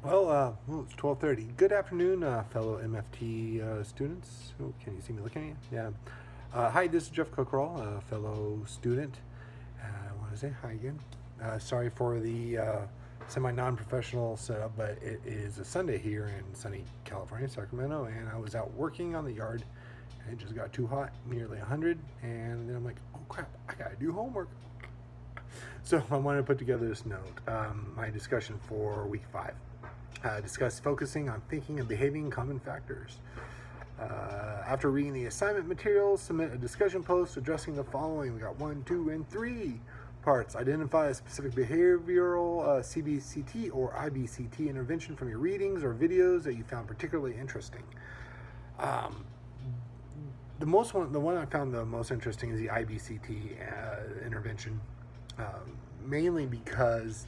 It's 12:30. Good afternoon, fellow MFT students. Oh, can you see me looking at you? Yeah. Hi, this is Jeff Kukral, a fellow student. I want to say hi again. Sorry for the semi-non-professional setup, but it is a Sunday here in sunny California, Sacramento, and I was out working on the yard, and it just got too hot, nearly 100, and then I'm like, oh crap, I gotta do homework. So I wanted to put together this note, my discussion for week 5. Discuss focusing on thinking and behaving common factors. After reading the assignment materials, submit a discussion post addressing the following. We got 1, 2, and 3 parts. Identify a specific behavioral CBCT or IBCT intervention from your readings or videos that you found particularly interesting. The one I found the most interesting is the IBCT intervention, mainly because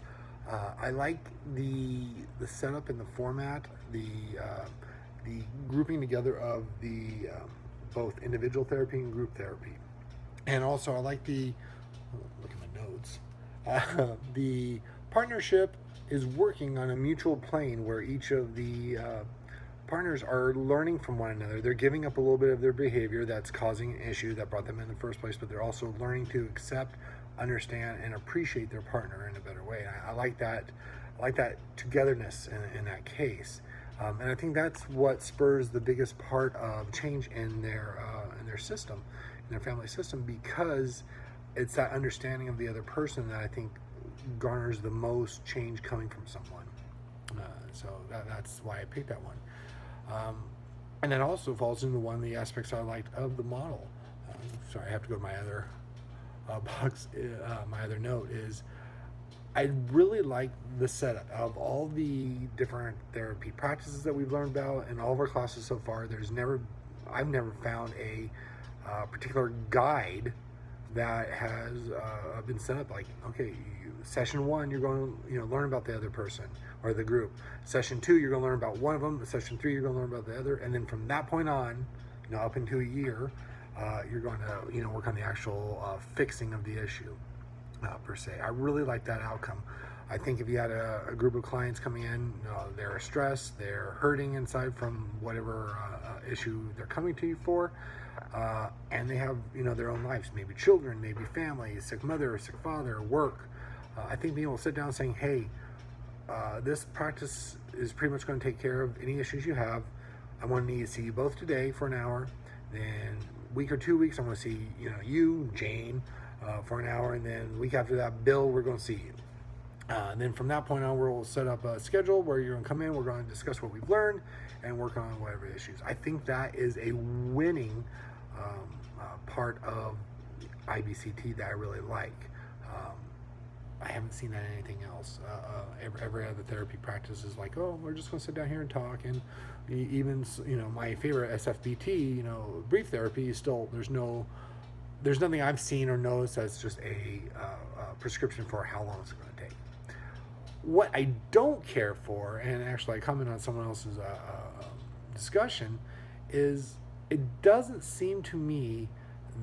I like the setup and the format, the grouping together of the both individual therapy and group therapy, and also I like look at my notes. The partnership is working on a mutual plane where each of the partners are learning from one another. They're giving up a little bit of their behavior that's causing an issue that brought them in the first place, but they're also learning to accept, understand, and appreciate their partner in a better way. And I like that. I like that togetherness in that case, and I think that's what spurs the biggest part of change in their system, in their family system, because it's that understanding of the other person that I think garners the most change coming from someone. So that's why I picked that one. And that also falls into one of the aspects I liked of the model. Sorry, I have to go to my other box. My other note is I really like the setup of all the different therapy practices that we've learned about in all of our classes so far. I've never found a particular guide that has been set up like, okay, session 1 you're going to learn about the other person or the group. Session 2 you're going to learn about one of them. Session 3 you're going to learn about the other, and then from that point on, up into a year, you're going to work on the actual fixing of the issue per se. I really like that outcome. I think if you had a group of clients coming in, they're stressed, they're hurting inside from whatever issue they're coming to you for, and they have their own lives, maybe children, maybe family, sick mother, sick father, work. I think being able to sit down and saying, hey, this practice is pretty much going to take care of any issues you have. I want to need to see you both today for an hour. Then week or 2 weeks, I want to see you, Jane, for an hour, and then the week after that, Bill, we're going to see you. And then from that point on, we'll set up a schedule where you're going to come in. We're going to discuss what we've learned and work on whatever issues. I think that is a winning part of IBCT that I really like. I haven't seen that in anything else. Every other therapy practice is like, oh, we're just going to sit down here and talk. And even my favorite SFBT, brief therapy is still there's nothing I've seen or noticed that's just a prescription for how long it's going to take. What I don't care for, and actually I comment on someone else's discussion, is it doesn't seem to me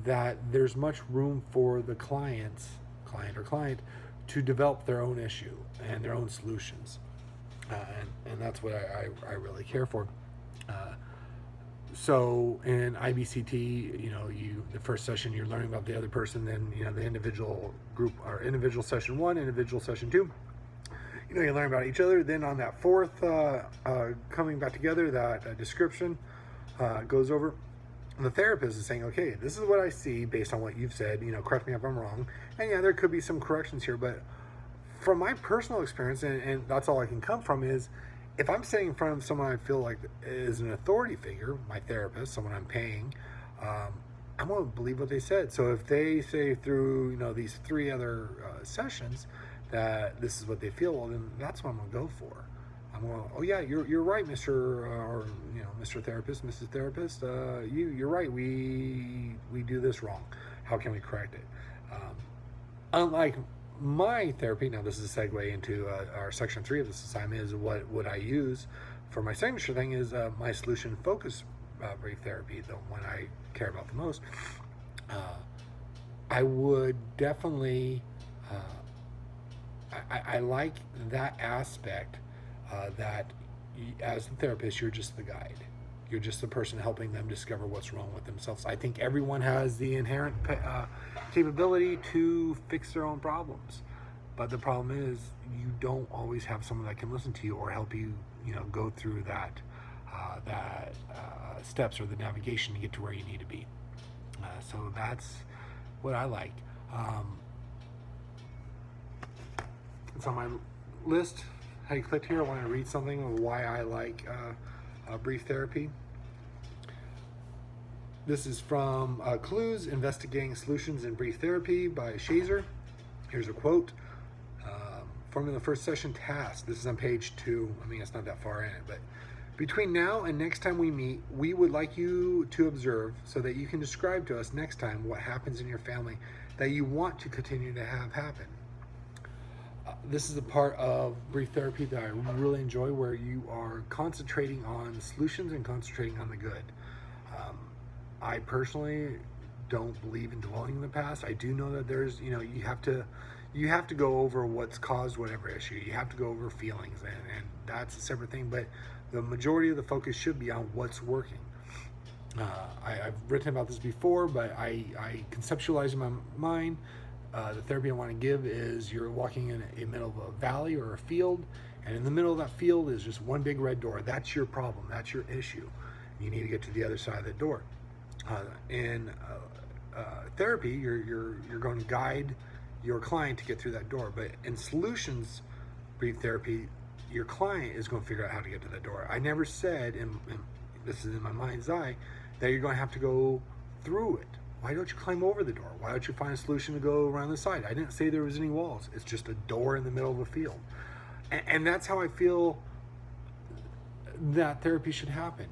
that there's much room for the client to develop their own issue and their own solutions. And that's what I really care for. So in IBCT, the first session you're learning about the other person, then the individual group or individual session 1, individual session 2. You learn about each other. Then on that fourth coming back together, that description goes over. The therapist is saying, okay, this is what I see based on what you've said, correct me if I'm wrong. And there could be some corrections here, but from my personal experience, and that's all I can come from, is if I'm sitting in front of someone I feel like is an authority figure, my therapist, someone I'm paying, I'm going to believe what they said. So if they say through, these 3 other sessions that this is what they feel, well, then that's what I'm going to go for. I'm going, oh yeah, you're right, Mr. Or Mr. Therapist, Mrs. Therapist. You're right. We do this wrong. How can we correct it? Unlike my therapy, now this is a segue into our section 3 of this assignment, is what would I use for my signature thing is my solution focus brief therapy, the one I care about the most. I would definitely I like that aspect that as the therapist, you're just the guide. You're just the person helping them discover what's wrong with themselves. I think everyone has the inherent capability to fix their own problems. But the problem is you don't always have someone that can listen to you or help you, go through that steps or the navigation to get to where you need to be. So that's what I like. It's on my list. How you clicked here, I want to read something of why I like brief therapy. This is from Clues, Investigating Solutions in Brief Therapy by Shazer. Here's a quote. From the first session task, this is on page 2. I mean, it's not that far in it, but between now and next time we meet, we would like you to observe so that you can describe to us next time what happens in your family that you want to continue to have happen. This is a part of brief therapy that I really enjoy, where you are concentrating on the solutions and concentrating on the good. I personally don't believe in dwelling in the past. I do know that there's, you have to go over what's caused whatever issue. You have to go over feelings, and that's a separate thing. But the majority of the focus should be on what's working. I've written about this before, but I conceptualize in my mind. The therapy I want to give is you're walking in a middle of a valley or a field, and in the middle of that field is just one big red door. That's your problem. That's your issue. You need to get to the other side of the door. In therapy, you're going to guide your client to get through that door. But in solutions brief therapy, your client is going to figure out how to get to that door. I never said, and this is in my mind's eye, that you're going to have to go through it. Why don't you climb over the door? Why don't you find a solution to go around the side? I didn't say there was any walls. It's just a door in the middle of a field. And that's how I feel that therapy should happen.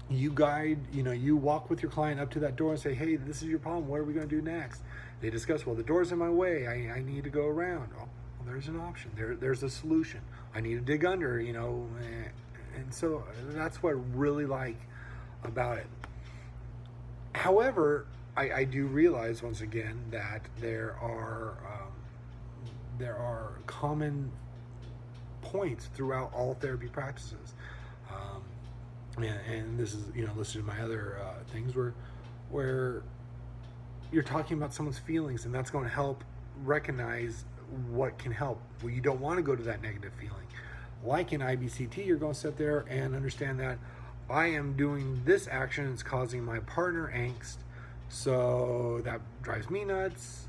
You guide, you walk with your client up to that door and say, hey, this is your problem. What are we going to do next? They discuss, well, the door's in my way. I need to go around. Oh, well, there's an option. There's a solution. I need to dig under, and so that's what I really like about it. However, I do realize once again that there are common points throughout all therapy practices, and this is listed in my other things where you're talking about someone's feelings, and that's going to help recognize what can help. Well, you don't want to go to that negative feeling. Like in IBCT, you're going to sit there and understand that I am doing this action, it's causing my partner angst, so that drives me nuts,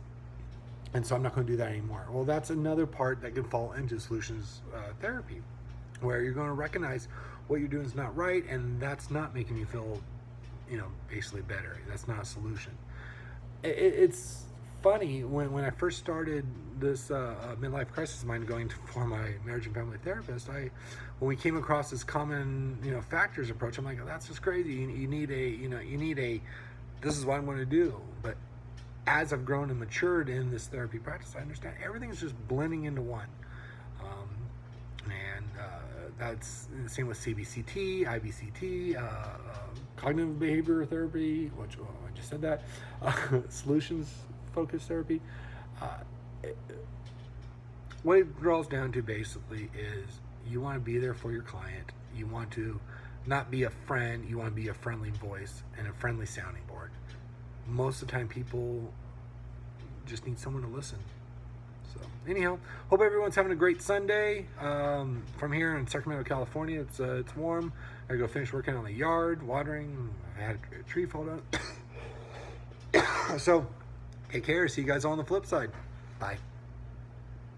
and so I'm not going to do that anymore. Well, that's another part that can fall into solutions therapy, where you're going to recognize what you're doing is not right, and that's not making you feel, basically better. That's not a solution. It's funny, when I first started this midlife crisis mind going for my marriage and family therapist, when we came across this common factors approach, I'm like, oh, that's just crazy. You need a this is what I'm going to do. But as I've grown and matured in this therapy practice, I understand everything's just blending into one. And that's the same with CBCT, IBCT, cognitive behavior therapy, which I just said that, solutions focused therapy. What it draws down to basically is you want to be there for your client. You want to not be a friend, you want to be a friendly voice and a friendly sounding board. Most of the time people just need someone to listen. So anyhow, hope everyone's having a great Sunday. From here in Sacramento, California, it's warm. I go finish working on the yard, watering. I had a tree fall down. So take care. See you guys on the flip side. Bye.